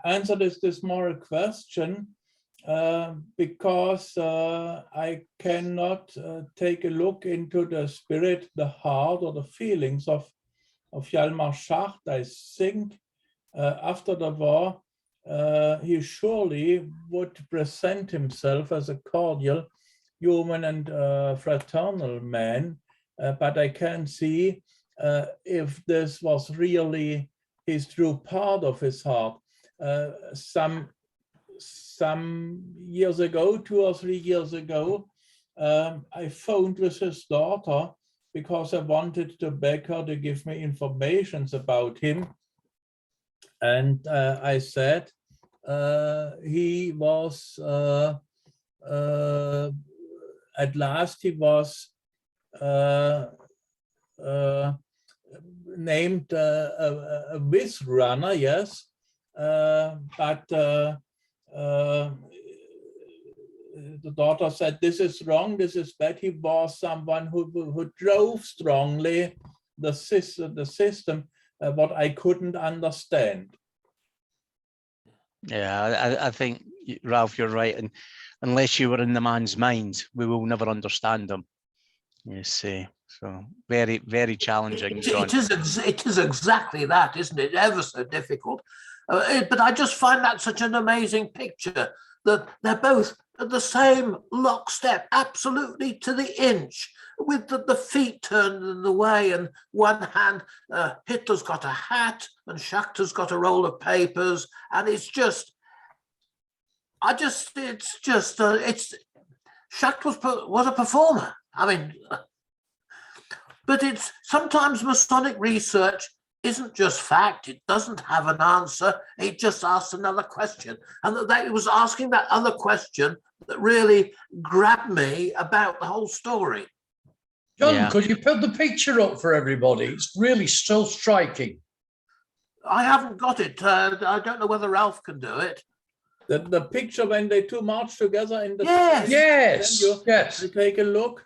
answer this moral question because I cannot take a look into the spirit, the heart, or the feelings of Hjalmar Schacht. I think after the war, he surely would present himself as a cordial, human, and fraternal man. But I can't see if this was really his true part of his heart. Some years ago, 2 or 3 years ago, I phoned with his daughter because I wanted to beg her to give me information about him. And I said he was, at last he was named a whiz runner, yes, but the daughter said, this is wrong, this is bad. He was someone who drove strongly the system, what I couldn't understand. Yeah, I think, Ralph, you're right. And unless you were in the man's mind, we will never understand him. You see, so very, very challenging, John. It is exactly that, isn't it? Ever so difficult. But I just find that such an amazing picture, that they're both at the same lockstep, absolutely to the inch, with the feet turned in the way, and one hand, Hitler's got a hat, and Schachter's got a roll of papers, and it's just, Schacht was a performer. I mean, but it's sometimes Masonic research isn't just fact. It doesn't have an answer. It just asks another question. And that it was asking that other question that really grabbed me about the whole story. John, could you put the picture up for everybody? It's really so striking. I haven't got it. I don't know whether Ralph can do it. The picture when they two march together in the Yes. Yes. Yes. You take a look.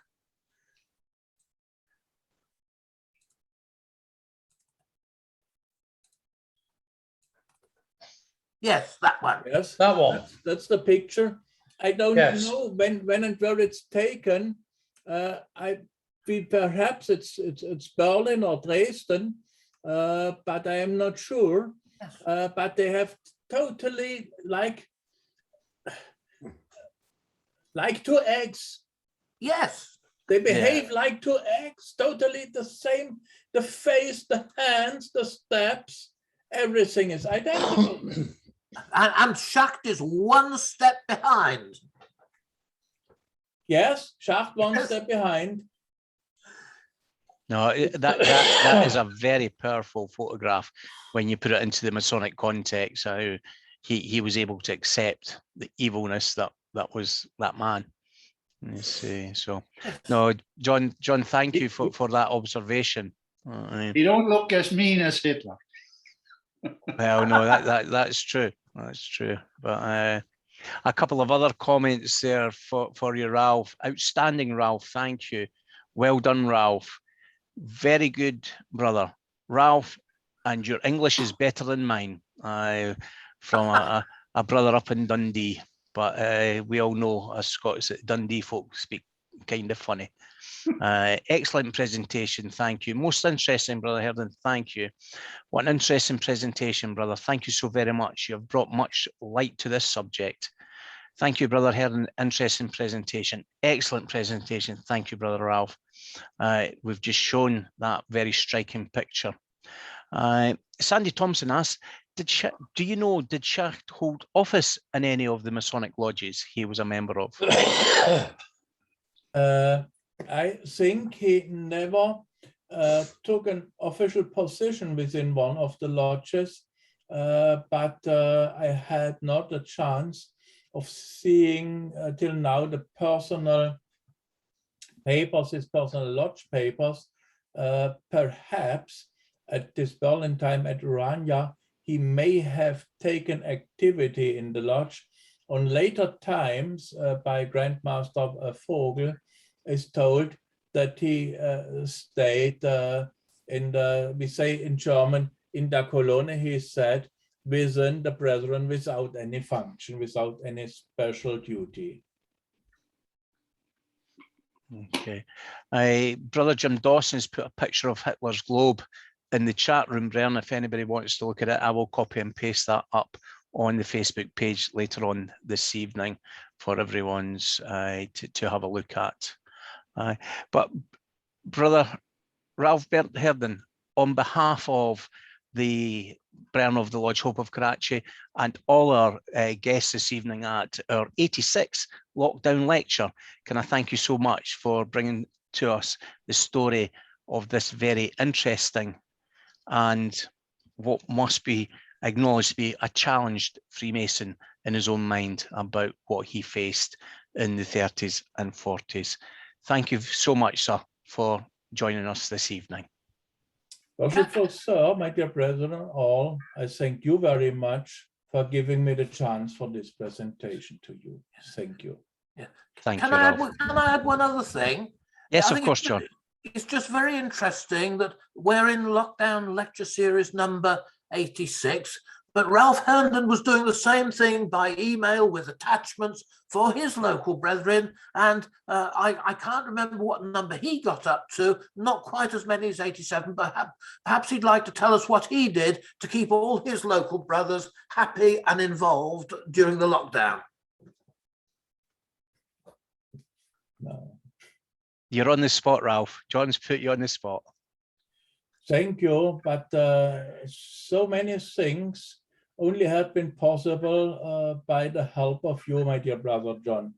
Yes, that one. Yes, that one. That's the picture. I don't know when and where it's taken. Perhaps it's Berlin or Dresden, but I am not sure. But they have totally like two eggs. Yes. They behave like two eggs, totally the same. The face, the hands, the steps, everything is identical. And Schacht is one step behind. Yes, Schacht one step behind. No, that is a very powerful photograph when you put it into the Masonic context, how he was able to accept the evilness that was that man. You see, so no, John, thank you for that observation. You don't look as mean as Hitler. Well, no, that's true. That's true. But a couple of other comments there for you, Ralph. Outstanding, Ralph. Thank you. Well done, Ralph. Very good, brother. Ralph, and your English is better than mine. From a brother up in Dundee. But we all know us Scots that Dundee folk speak kind of funny. Excellent presentation, thank you. Most interesting, Brother Herden, thank you. What an interesting presentation, brother. Thank you so very much. You have brought much light to this subject. Thank you, Brother Herden. Interesting presentation. Excellent presentation. Thank you, Brother Ralph. We've just shown that very striking picture. Sandy Thompson asks, did Schacht hold office in any of the Masonic lodges he was a member of? I think he never took an official position within one of the lodges, but I had not a chance of seeing till now the personal papers, his personal lodge papers. Perhaps at this Berlin time at Urania, he may have taken activity in the lodge. On later times, by Grandmaster Vogel, is told that he stayed in the, we say in German, in der Kolonne, he said, within the brethren without any function, without any special duty. Okay. Brother Jim Dawson's put a picture of Hitler's globe in the chat room, Bernd. If anybody wants to look at it, I will copy and paste that up on the Facebook page later on this evening for everyone's to have a look at. But Brother Ralf Bernd Herden, on behalf of the Bernd of the Lodge Hope of Karachi and all our guests this evening at our 86th lockdown lecture, can I thank you so much for bringing to us the story of this very interesting and what must be acknowledged to be a challenged Freemason in his own mind about what he faced in the 30s and 40s. Thank you so much, sir, for joining us this evening. Worshipful sir, my dear brethren, all, I thank you very much for giving me the chance for this presentation to you. Thank you. Yeah. Thank you, Can I Ralf. add one other thing? Yes, of course, John. It's just very interesting that we're in lockdown lecture series number 86, but Ralf Herden was doing the same thing by email with attachments for his local brethren, and I can't remember what number he got up to, not quite as many as 87, but perhaps he'd like to tell us what he did to keep all his local brothers happy and involved during the lockdown. No. You're on the spot, Ralf. John's put you on the spot. Thank you, but so many things only have been possible by the help of you, my dear brother John.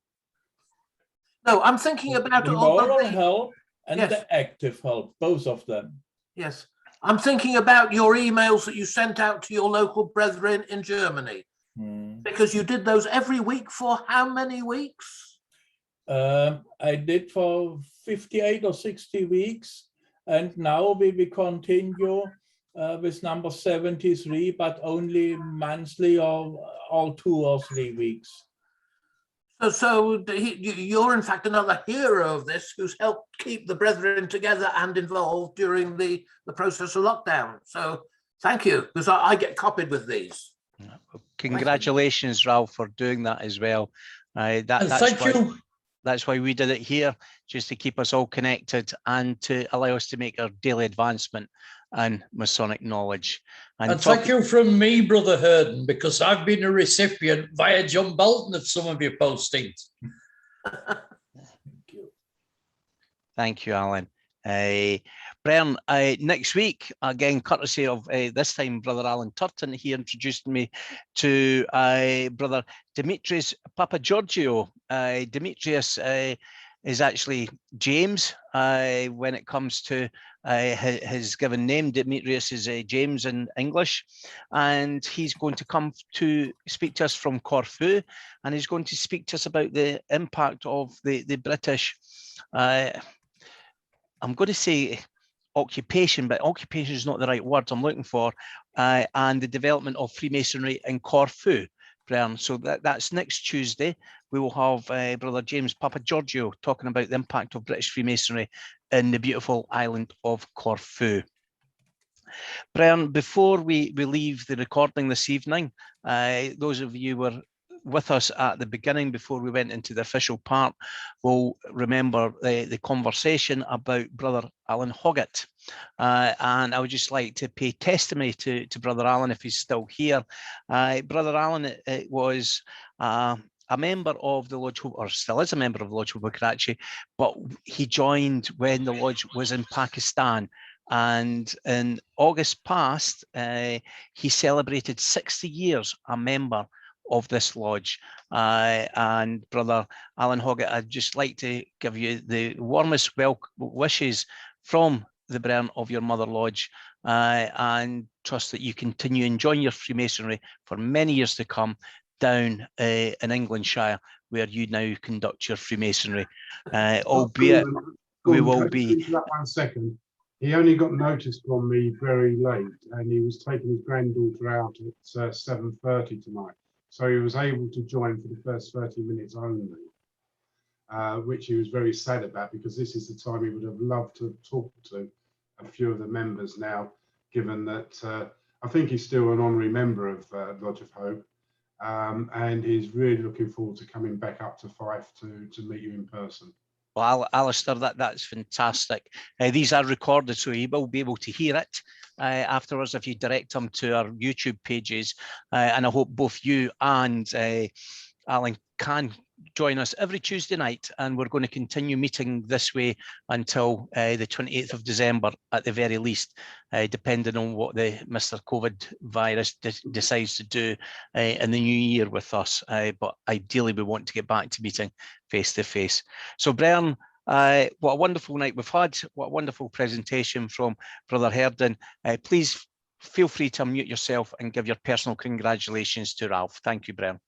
No, I'm thinking about the moral help and the active help, both of them. Yes, I'm thinking about your emails that you sent out to your local brethren in Germany, because you did those every week for how many weeks? I did for 58 or 60 weeks, and now we continue with number 73, but only monthly or all 2 or 3 weeks. So you're in fact another hero of this, who's helped keep the brethren together and involved during the process of lockdown. So thank you, because I get copied with these. Congratulations, Ralf, for doing that as well. That's why we did it here, just to keep us all connected and to allow us to make our daily advancement in Masonic knowledge. And thank you from me, Brother Herden, because I've been a recipient via John Bolton of some of your postings. Thank you, Alan. Bernd, next week, again, courtesy of this time, Brother Alan Turton, he introduced me to Brother Demetrius Papageorgiou. Demetrius is actually James when it comes to his given name. Demetrius is James in English, and he's going to come to speak to us from Corfu, and he's going to speak to us about the impact of the British, I'm going to say occupation, but occupation is not the right word I'm looking for, and the development of Freemasonry in Corfu. So that's next Tuesday. We will have Brother James Papageorgiou talking about the impact of British Freemasonry in the beautiful island of Corfu. Bernd, before we leave the recording this evening, those of you who were with us at the beginning before we went into the official part will remember the conversation about Brother Alan Hoggett. And I would just like to pay testimony to Brother Alan if he's still here. Brother Alan was a member of the Lodge Hope, or still is a member of the Lodge Hope of Karachi, but he joined when the Lodge was in Pakistan And in August past, he celebrated 60 years a member of this lodge. And Brother Alan Hoggett, I'd just like to give you the warmest wishes from the Bernd of your mother lodge, and trust that you continue enjoying your Freemasonry for many years to come down in Englandshire, where you now conduct your Freemasonry, albeit we will be... That 1 second. He only got notice from me very late, and he was taking his granddaughter out at 7:30 tonight. So he was able to join for the first 30 minutes only, which he was very sad about, because this is the time he would have loved to talk to a few of the members now, given that I think he's still an honorary member of Lodge of Hope, and he's really looking forward to coming back up to Fife to meet you in person. Well, Alistair, that's fantastic. These are recorded, so you will be able to hear it afterwards if you direct them to our YouTube pages. And I hope both you and Alan can join us every Tuesday night, and we're going to continue meeting this way until the 28th of December at the very least, depending on what the Mr. COVID virus decides to do in the new year with us. But ideally, we want to get back to meeting face to face. So Bernd, what a wonderful night we've had. What a wonderful presentation from Brother Herden. Please feel free to unmute yourself and give your personal congratulations to Ralf. Thank you, Bernd.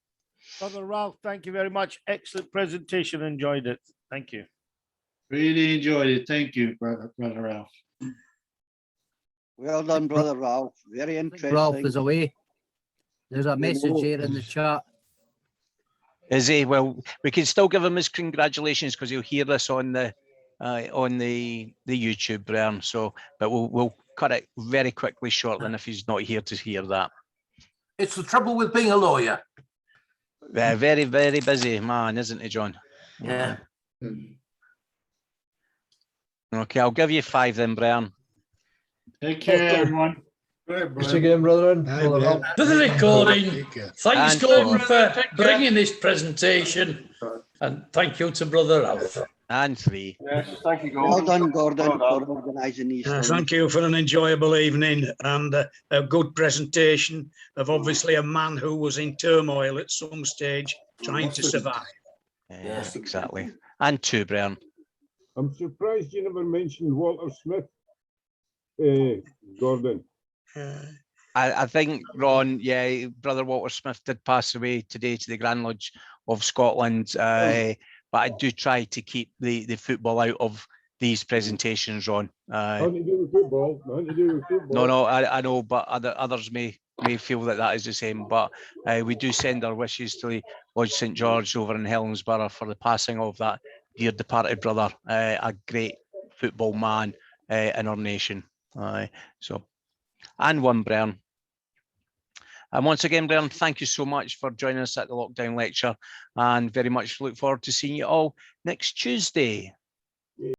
Brother Ralf, thank you very much. Excellent presentation. Enjoyed it. Thank you. Really enjoyed it. Thank you, Brother Ralf. Well done, Brother Ralf. Very interesting. Ralf is away. There's a message here in the chat. Is he? Well, we can still give him his congratulations because he'll hear this on the YouTube, Bernd. So, but we'll cut it very quickly short then if he's not here to hear that. It's the trouble with being a lawyer. Very, very busy man, isn't he, John? Yeah. Okay, I'll give you 5 then, Bernd. Take care, everyone. Thanks again, brother. For the recording, thanks, Gordon, for bringing this presentation, and thank you to Brother Ralf. And 3. Yes, thank you, Gordon. Well done, Gordon, for organising these things. Thank you for an enjoyable evening and a good presentation of obviously a man who was in turmoil at some stage trying to survive. Yes, exactly. And 2, Bernd. I'm surprised you never mentioned Walter Smith, Gordon. I think, Ron, yeah, Brother Walter Smith did pass away today to the Grand Lodge of Scotland. But I do try to keep the football out of these presentations, Ron. Nothing to do with football. Nothing to do with football. No, I know, but others may feel that is the same. But we do send our wishes to the Lodge St. George over in Helensburgh for the passing of that dear departed brother, a great football man in our nation. So, and 1, Bernd. And once again, Bernd, thank you so much for joining us at the lockdown lecture, and very much look forward to seeing you all next Tuesday.